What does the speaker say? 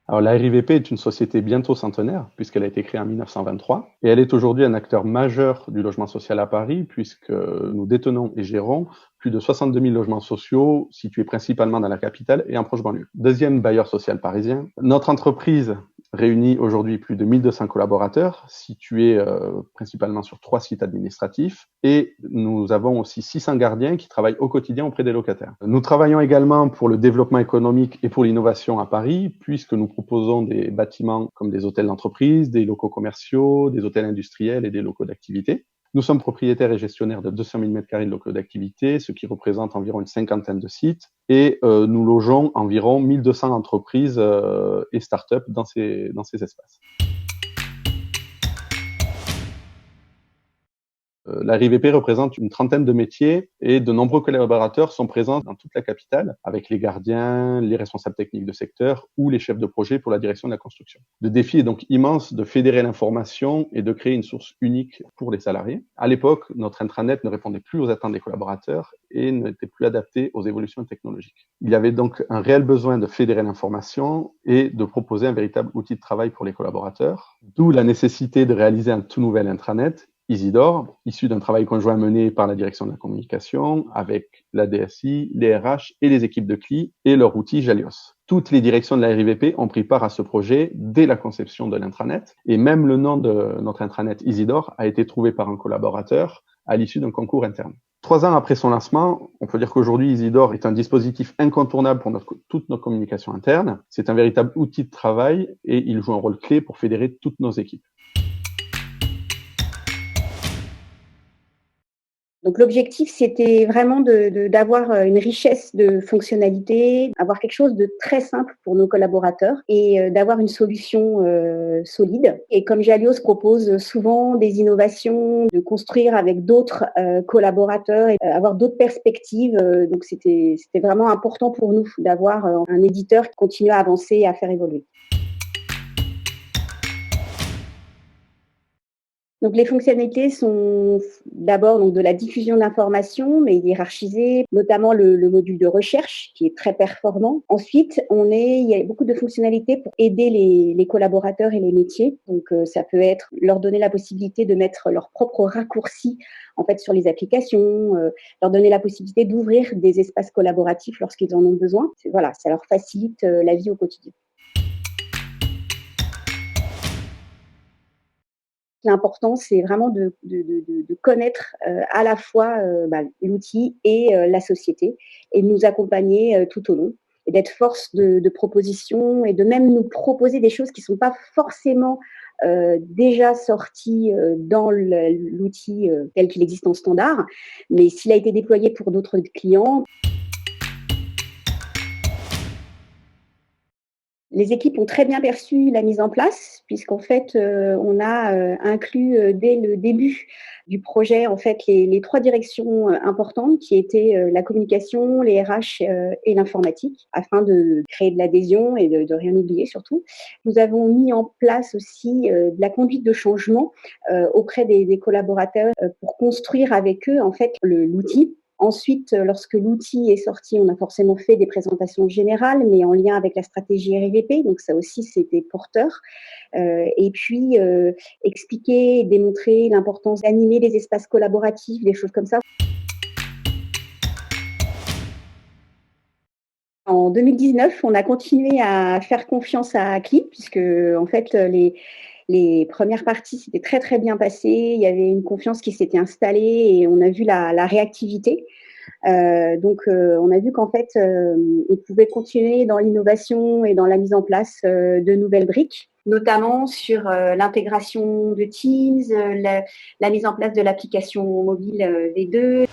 Alors la RIVP est une société bientôt centenaire puisqu'elle a été créée en 1923 et elle est aujourd'hui un acteur majeur du logement social à Paris puisque nous détenons et gérons plus de 62 000 logements sociaux situés principalement dans la capitale et en proche banlieue. Deuxième bailleur social parisien, notre entreprise réunit aujourd'hui plus de 1200 collaborateurs situés principalement sur 3 sites administratifs et nous avons aussi 600 gardiens qui travaillent au quotidien auprès des locataires. Nous travaillons également pour le développement économique et pour l'innovation à Paris puisque nous proposons des bâtiments comme des hôtels d'entreprise, des locaux commerciaux, des hôtels industriels et des locaux d'activité. Nous sommes propriétaires et gestionnaires de 200 000 m² de locaux d'activité, ce qui représente environ une cinquantaine de sites, et nous logeons environ 1200 entreprises et start-up dans ces espaces. La RIVP représente une trentaine de métiers et de nombreux collaborateurs sont présents dans toute la capitale, avec les gardiens, les responsables techniques de secteur ou les chefs de projet pour la direction de la construction. Le défi est donc immense de fédérer l'information et de créer une source unique pour les salariés. À l'époque, notre intranet ne répondait plus aux attentes des collaborateurs et n'était plus adapté aux évolutions technologiques. Il y avait donc un réel besoin de fédérer l'information et de proposer un véritable outil de travail pour les collaborateurs, d'où la nécessité de réaliser un tout nouvel intranet Isidore, issu d'un travail conjoint mené par la direction de la communication avec la DSI, les RH et les équipes de CLI et leur outil Jalios. Toutes les directions de la RIVP ont pris part à ce projet dès la conception de l'intranet et même le nom de notre intranet Isidore a été trouvé par un collaborateur à l'issue d'un concours interne. 3 ans après son lancement, on peut dire qu'aujourd'hui, Isidore est un dispositif incontournable pour toute notre communication interne. C'est un véritable outil de travail et il joue un rôle clé pour fédérer toutes nos équipes. Donc l'objectif, c'était vraiment d'avoir une richesse de fonctionnalités, avoir quelque chose de très simple pour nos collaborateurs et d'avoir une solution solide. Et comme Jalios propose souvent des innovations, de construire avec d'autres collaborateurs et avoir d'autres perspectives, donc c'était vraiment important pour nous d'avoir un éditeur qui continue à avancer et à faire évoluer. Donc les fonctionnalités sont d'abord donc de la diffusion d'informations, mais hiérarchisées, notamment le module de recherche qui est très performant. Ensuite, il y a beaucoup de fonctionnalités pour aider les collaborateurs et les métiers. Donc ça peut être leur donner la possibilité de mettre leurs propres raccourcis en fait sur les applications, leur donner la possibilité d'ouvrir des espaces collaboratifs lorsqu'ils en ont besoin. Voilà, ça leur facilite la vie au quotidien. L'important, c'est vraiment de connaître à la fois l'outil et la société et de nous accompagner tout au long et d'être force de proposition et de même nous proposer des choses qui ne sont pas forcément déjà sorties dans l'outil tel qu'il existe en standard, mais s'il a été déployé pour d'autres clients. Les équipes ont très bien perçu la mise en place puisqu'en fait, on a inclus dès le début du projet en fait les 3 directions importantes qui étaient la communication, les RH et l'informatique afin de créer de l'adhésion et de rien oublier surtout. Nous avons mis en place aussi de la conduite de changement auprès des collaborateurs pour construire avec eux en fait l'outil. Ensuite, lorsque l'outil est sorti, on a forcément fait des présentations générales, mais en lien avec la stratégie RIVP, donc ça aussi c'était porteur. Et puis expliquer et démontrer l'importance d'animer les espaces collaboratifs, des choses comme ça. En 2019, on a continué à faire confiance à CLI puisque en fait les premières parties s'étaient très très bien passées. Il y avait une confiance qui s'était installée et on a vu la réactivité. Donc, on a vu qu'en fait, on pouvait continuer dans l'innovation et dans la mise en place de nouvelles briques, notamment sur l'intégration de Teams, la mise en place de l'application mobile V2.